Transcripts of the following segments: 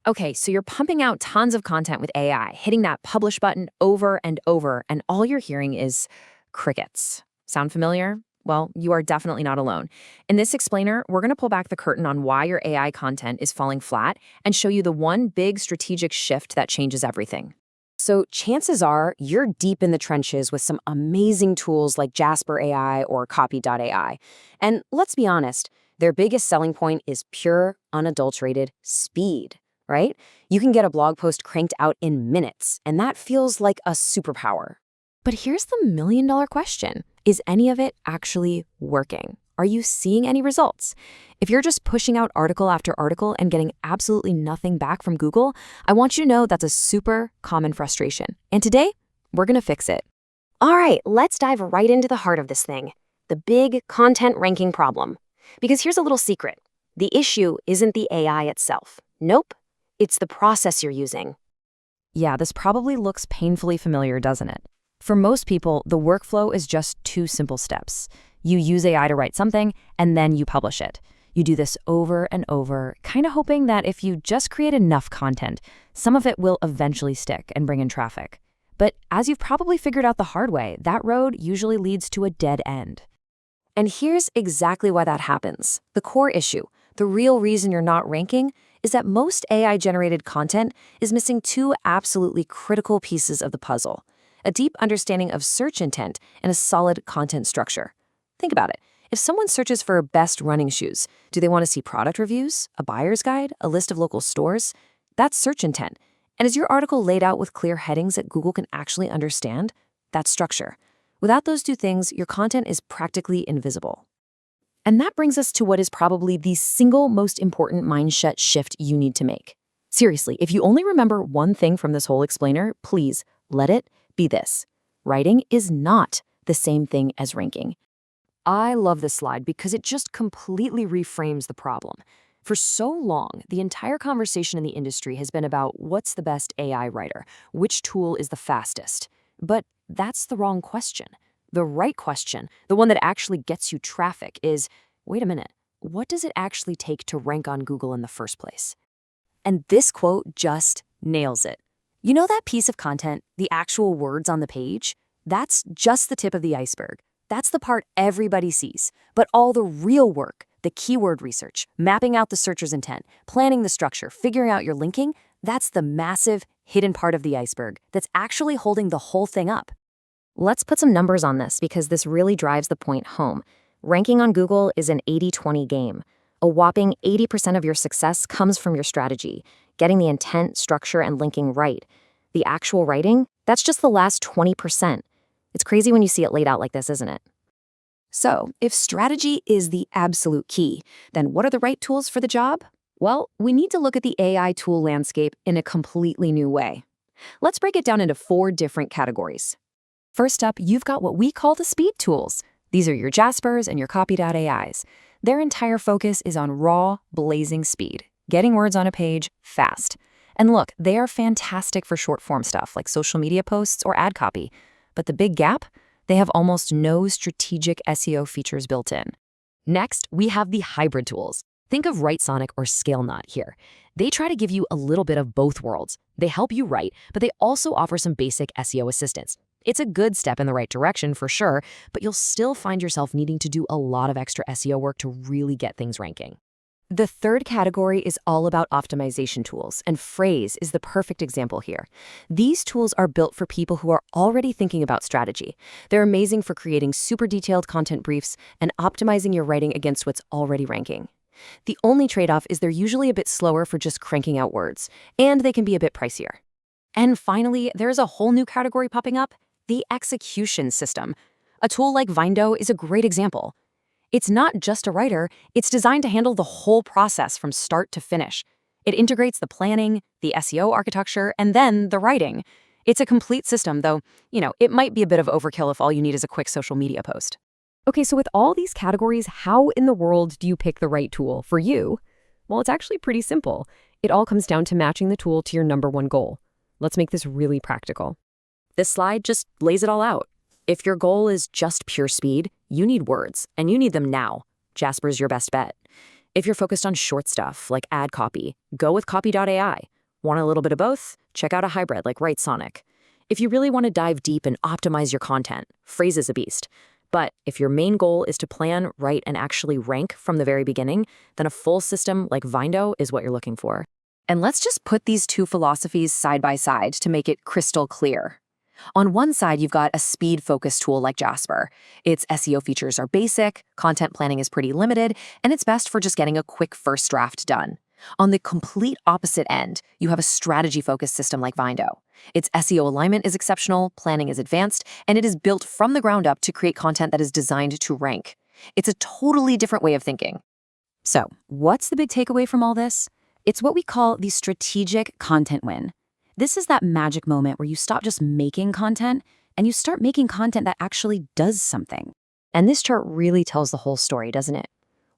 Okay, so you're pumping out tons of content with AI, hitting that publish button over and over, and all you're hearing is crickets. Sound familiar? Well, you are definitely not alone. In this explainer, we're going to pull back the curtain on why your AI content is falling flat and show you the one big strategic shift that changes everything. So chances are you're deep in the trenches with some amazing tools like Jasper AI or Copy.ai. And let's be honest, their biggest selling point is pure, unadulterated speed, right? You can get a blog post cranked out in minutes, and that feels like a superpower. But here's the million-dollar question. Is any of it actually working? Are you seeing any results? If you're just pushing out article after article and getting absolutely nothing back from Google, I want you to know that's a super common frustration. And today, we're going to fix it. All right, let's dive right into the heart of this thing, the big content ranking problem. Because here's a little secret. The issue isn't the AI itself. Nope, it's the process you're using. Yeah, this probably looks painfully familiar, doesn't it? For most people, the workflow is just two simple steps. You use AI to write something, and then you publish it. You do this over and over, kind of hoping that if you just create enough content, some of it will eventually stick and bring in traffic. But as you've probably figured out the hard way, that road usually leads to a dead end. And here's exactly why that happens. The core issue, the real reason you're not ranking, is that most AI-generated content is missing two absolutely critical pieces of the puzzle: a deep understanding of search intent and a solid content structure. Think about it. If someone searches for best running shoes, do they want to see product reviews, a buyer's guide, a list of local stores? That's search intent. And is your article laid out with clear headings that Google can actually understand? That's structure. Without those two things, your content is practically invisible. And that brings us to what is probably the single most important mindset shift you need to make. Seriously, if you only remember one thing from this whole explainer, please let it be this: writing is not the same thing as ranking. I love this slide because it just completely reframes the problem. For so long, the entire conversation in the industry has been about what's the best AI writer, which tool is the fastest. But that's the wrong question. The right question, the one that actually gets you traffic, is, wait a minute, what does it actually take to rank on Google in the first place? And this quote just nails it. You know that piece of content, the actual words on the page? That's just the tip of the iceberg. That's the part everybody sees. But all the real work, the keyword research, mapping out the searcher's intent, planning the structure, figuring out your linking, that's the massive, hidden part of the iceberg that's actually holding the whole thing up. Let's put some numbers on this because this really drives the point home. Ranking on Google is an 80-20 game. A whopping 80% of your success comes from your strategy, getting the intent, structure, and linking right. The actual writing, that's just the last 20%. It's crazy when you see it laid out like this, isn't it? So, if strategy is the absolute key, then what are the right tools for the job? Well, we need to look at the AI tool landscape in a completely new way. Let's break it down into 4 different categories. First up, you've got what we call the speed tools. These are your Jaspers and your Copy.ai's. Their entire focus is on raw, blazing speed, getting words on a page fast. And look, they are fantastic for short-form stuff like social media posts or ad copy. But the big gap? They have almost no strategic SEO features built in. Next, we have the hybrid tools. Think of WriteSonic or ScaleNot here. They try to give you a little bit of both worlds. They help you write, but they also offer some basic SEO assistance. It's a good step in the right direction for sure, but you'll still find yourself needing to do a lot of extra SEO work to really get things ranking. The third category is all about optimization tools, and Phrase is the perfect example here. These tools are built for people who are already thinking about strategy. They're amazing for creating super detailed content briefs and optimizing your writing against what's already ranking. The only trade-off is they're usually a bit slower for just cranking out words, and they can be a bit pricier. And finally, there's a whole new category popping up: the execution system. A tool like Vindo is a great example. It's not just a writer, it's designed to handle the whole process from start to finish. It integrates the planning, the SEO architecture, and then the writing. It's a complete system, though, it might be a bit of overkill if all you need is a quick social media post. Okay, so with all these categories, how in the world do you pick the right tool for you? Well, it's actually pretty simple. It all comes down to matching the tool to your number one goal. Let's make this really practical. This slide just lays it all out. If your goal is just pure speed, you need words, and you need them now. Jasper's your best bet. If you're focused on short stuff like ad copy, go with Copy.ai. Want a little bit of both? Check out a hybrid like Right Sonic. If you really want to dive deep and optimize your content, Phrase is a beast. But if your main goal is to plan, write, and actually rank from the very beginning, then a full system like Vindo is what you're looking for. And let's just put these two philosophies side by side to make it crystal clear. On one side, you've got a speed-focused tool like Jasper. Its SEO features are basic, content planning is pretty limited, and it's best for just getting a quick first draft done. On the complete opposite end, you have a strategy-focused system like Vindo. Its SEO alignment is exceptional, planning is advanced, and it is built from the ground up to create content that is designed to rank. It's a totally different way of thinking. So, what's the big takeaway from all this? It's what we call the strategic content win. This is that magic moment where you stop just making content and you start making content that actually does something. And this chart really tells the whole story, doesn't it?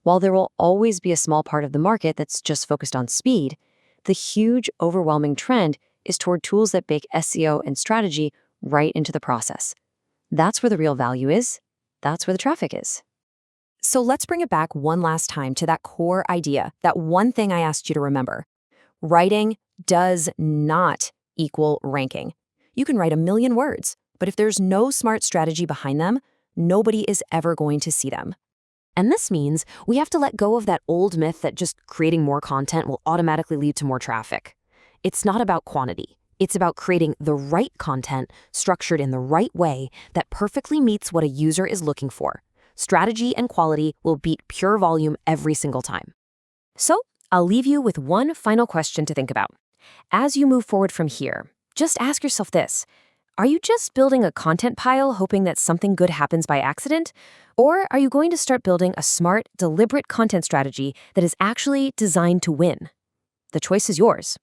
While there will always be a small part of the market that's just focused on speed, the huge, overwhelming trend is toward tools that bake SEO and strategy right into the process. That's where the real value is. That's where the traffic is. So let's bring it back one last time to that core idea, that one thing I asked you to remember. Writing does not equal ranking. You can write 1,000,000 words, but if there's no smart strategy behind them, nobody is ever going to see them. And this means we have to let go of that old myth that just creating more content will automatically lead to more traffic. It's not about quantity. It's about creating the right content structured in the right way that perfectly meets what a user is looking for. Strategy and quality will beat pure volume every single time. So, I'll leave you with one final question to think about. As you move forward from here, just ask yourself this. Are you just building a content pile hoping that something good happens by accident? Or are you going to start building a smart, deliberate content strategy that is actually designed to win? The choice is yours.